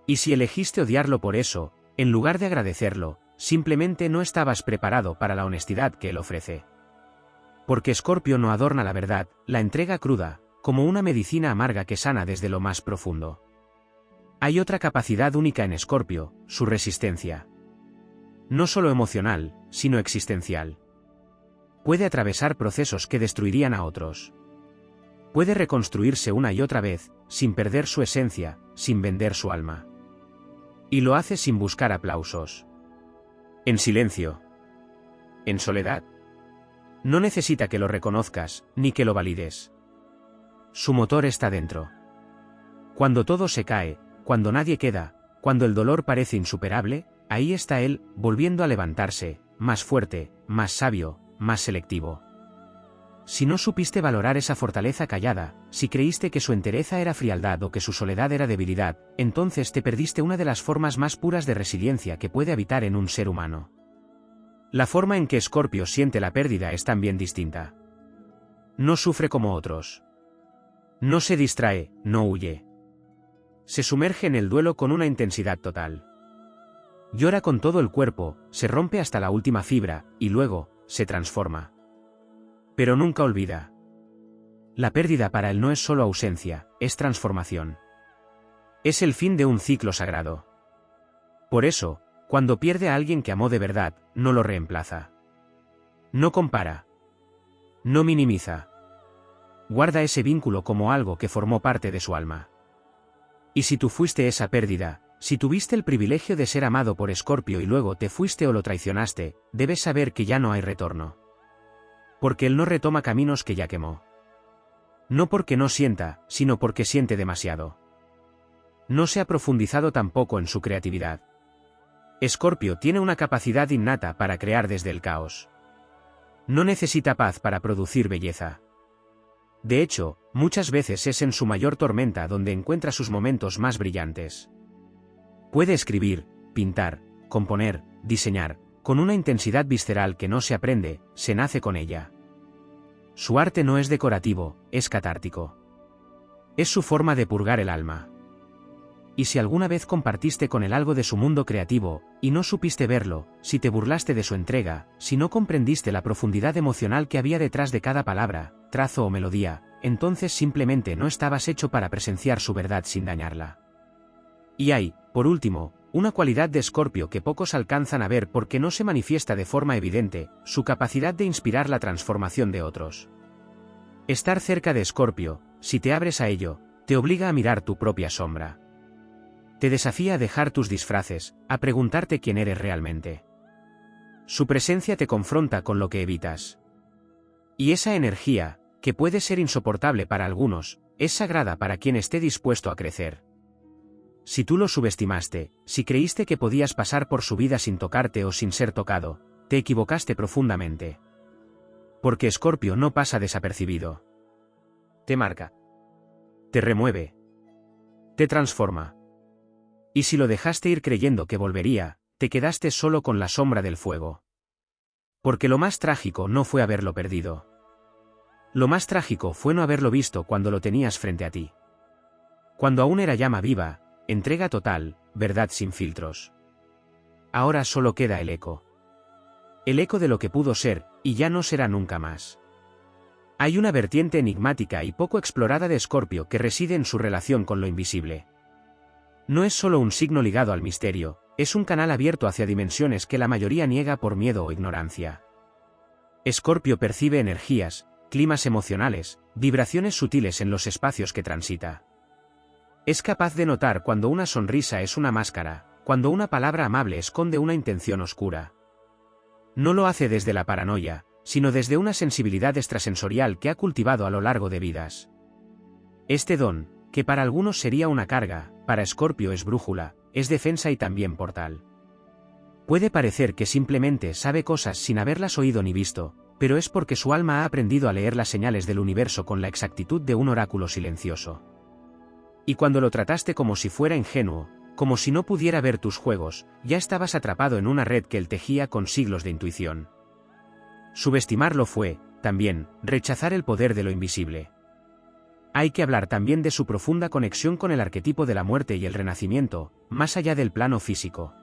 Y si elegiste odiarlo por eso, en lugar de agradecerlo, simplemente no estabas preparado para la honestidad que él ofrece. Porque Escorpio no adorna la verdad, la entrega cruda, como una medicina amarga que sana desde lo más profundo. Hay otra capacidad única en Escorpio, su resistencia. No solo emocional, sino existencial. Puede atravesar procesos que destruirían a otros. Puede reconstruirse una y otra vez, sin perder su esencia, sin vender su alma. Y lo hace sin buscar aplausos. En silencio. En soledad. No necesita que lo reconozcas, ni que lo valides. Su motor está dentro. Cuando todo se cae, cuando nadie queda, cuando el dolor parece insuperable, ahí está él, volviendo a levantarse, más fuerte, más sabio, más selectivo. Si no supiste valorar esa fortaleza callada, si creíste que su entereza era frialdad o que su soledad era debilidad, entonces te perdiste una de las formas más puras de resiliencia que puede habitar en un ser humano. La forma en que Escorpio siente la pérdida es también distinta. No sufre como otros. No se distrae, no huye. Se sumerge en el duelo con una intensidad total. Llora con todo el cuerpo, se rompe hasta la última fibra, y luego, se transforma. Pero nunca olvida. La pérdida para él no es solo ausencia, es transformación. Es el fin de un ciclo sagrado. Por eso, cuando pierde a alguien que amó de verdad, no lo reemplaza. No compara. No minimiza. Guarda ese vínculo como algo que formó parte de su alma. Y si tú fuiste esa pérdida, si tuviste el privilegio de ser amado por Escorpio y luego te fuiste o lo traicionaste, debes saber que ya no hay retorno. Porque él no retoma caminos que ya quemó. No porque no sienta, sino porque siente demasiado. No se ha profundizado tampoco en su creatividad. Escorpio tiene una capacidad innata para crear desde el caos. No necesita paz para producir belleza. De hecho, muchas veces es en su mayor tormenta donde encuentra sus momentos más brillantes. Puede escribir, pintar, componer, diseñar, con una intensidad visceral que no se aprende, se nace con ella. Su arte no es decorativo, es catártico. Es su forma de purgar el alma. Y si alguna vez compartiste con él algo de su mundo creativo, y no supiste verlo, si te burlaste de su entrega, si no comprendiste la profundidad emocional que había detrás de cada palabra, trazo o melodía, entonces simplemente no estabas hecho para presenciar su verdad sin dañarla. Y hay, por último, una cualidad de Escorpio que pocos alcanzan a ver porque no se manifiesta de forma evidente, su capacidad de inspirar la transformación de otros. Estar cerca de Escorpio, si te abres a ello, te obliga a mirar tu propia sombra. Te desafía a dejar tus disfraces, a preguntarte quién eres realmente. Su presencia te confronta con lo que evitas. Y esa energía, que puede ser insoportable para algunos, es sagrada para quien esté dispuesto a crecer. Si tú lo subestimaste, si creíste que podías pasar por su vida sin tocarte o sin ser tocado, te equivocaste profundamente. Porque Escorpio no pasa desapercibido. Te marca. Te remueve. Te transforma. Y si lo dejaste ir creyendo que volvería, te quedaste solo con la sombra del fuego. Porque lo más trágico no fue haberlo perdido. Lo más trágico fue no haberlo visto cuando lo tenías frente a ti. Cuando aún era llama viva, entrega total, verdad sin filtros. Ahora solo queda el eco. El eco de lo que pudo ser, y ya no será nunca más. Hay una vertiente enigmática y poco explorada de Escorpio que reside en su relación con lo invisible. No es solo un signo ligado al misterio, es un canal abierto hacia dimensiones que la mayoría niega por miedo o ignorancia. Escorpio percibe energías, climas emocionales, vibraciones sutiles en los espacios que transita. Es capaz de notar cuando una sonrisa es una máscara, cuando una palabra amable esconde una intención oscura. No lo hace desde la paranoia, sino desde una sensibilidad extrasensorial que ha cultivado a lo largo de vidas. Este don, que para algunos sería una carga, para Escorpio es brújula, es defensa y también portal. Puede parecer que simplemente sabe cosas sin haberlas oído ni visto, pero es porque su alma ha aprendido a leer las señales del universo con la exactitud de un oráculo silencioso. Y cuando lo trataste como si fuera ingenuo, como si no pudiera ver tus juegos, ya estabas atrapado en una red que él tejía con siglos de intuición. Subestimarlo fue, también, rechazar el poder de lo invisible. Hay que hablar también de su profunda conexión con el arquetipo de la muerte y el renacimiento, más allá del plano físico.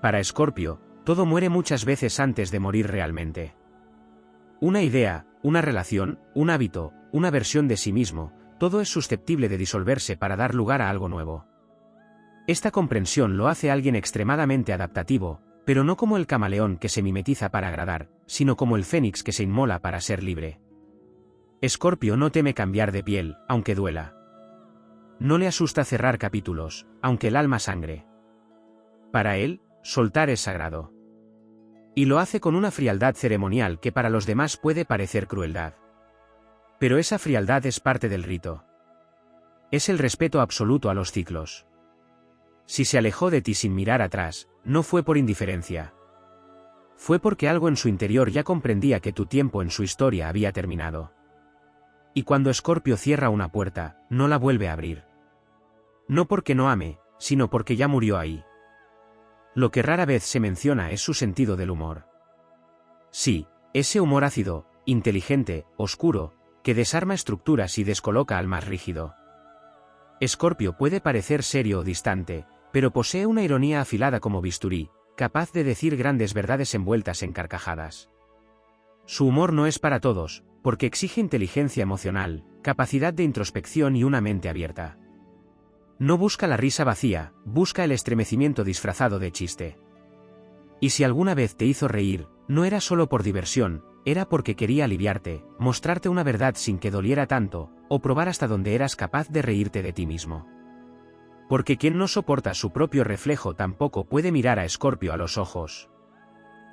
Para Escorpio, todo muere muchas veces antes de morir realmente. Una idea, una relación, un hábito, una versión de sí mismo, todo es susceptible de disolverse para dar lugar a algo nuevo. Esta comprensión lo hace alguien extremadamente adaptativo, pero no como el camaleón que se mimetiza para agradar, sino como el fénix que se inmola para ser libre. Escorpio no teme cambiar de piel, aunque duela. No le asusta cerrar capítulos, aunque el alma sangre. Para él, soltar es sagrado. Y lo hace con una frialdad ceremonial que para los demás puede parecer crueldad. Pero esa frialdad es parte del rito. Es el respeto absoluto a los ciclos. Si se alejó de ti sin mirar atrás, no fue por indiferencia. Fue porque algo en su interior ya comprendía que tu tiempo en su historia había terminado. Y cuando Escorpio cierra una puerta, no la vuelve a abrir. No porque no ame, sino porque ya murió ahí. Lo que rara vez se menciona es su sentido del humor. Sí, ese humor ácido, inteligente, oscuro, que desarma estructuras y descoloca al más rígido. Escorpio puede parecer serio o distante, pero posee una ironía afilada como bisturí, capaz de decir grandes verdades envueltas en carcajadas. Su humor no es para todos, porque exige inteligencia emocional, capacidad de introspección y una mente abierta. No busca la risa vacía, busca el estremecimiento disfrazado de chiste. Y si alguna vez te hizo reír, no era solo por diversión, era porque quería aliviarte, mostrarte una verdad sin que doliera tanto, o probar hasta dónde eras capaz de reírte de ti mismo. Porque quien no soporta su propio reflejo tampoco puede mirar a Escorpio a los ojos.